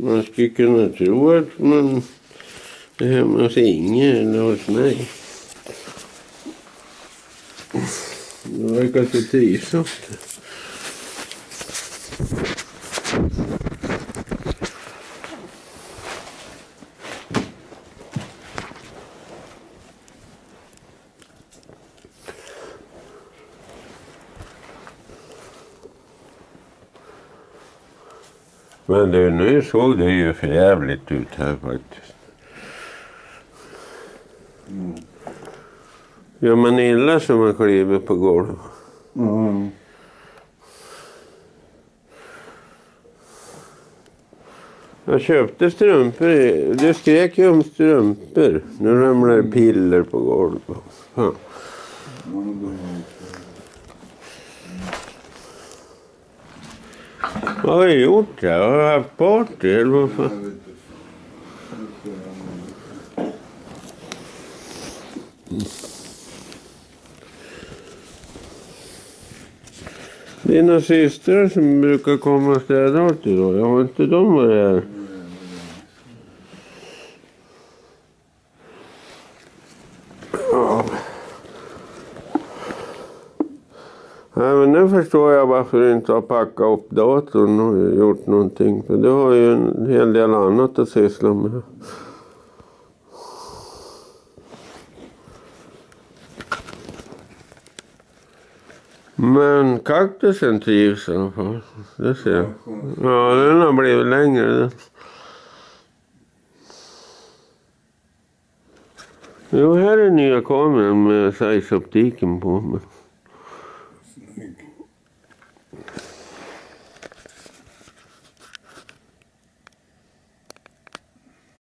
Man skulle kunna tro att man är hemma hos Inge eller hos mig. Det verkar så trivsamt. Men du, nu såg det ju för jävligt ut här faktiskt. Gör man illa så man kliver på golvet? Jag köpte strumpor. Du skrek ju om strumpor. Nu ramlar piller på golvet. Ja. Vad har jag gjort? Jag har haft party eller vad fan? Dina systrar som brukar komma och städa åt dig då, jag har inte de varit här? Ja. Nej, men nu förstår jag varför du inte har packat upp datorn och gjort någonting. För du har ju en hel del annat att syssla med. Men kaktusen trivs i alla fall. Det ser jag. Ja, den har blivit längre. Jo, här är nya kameran med size-optiken på.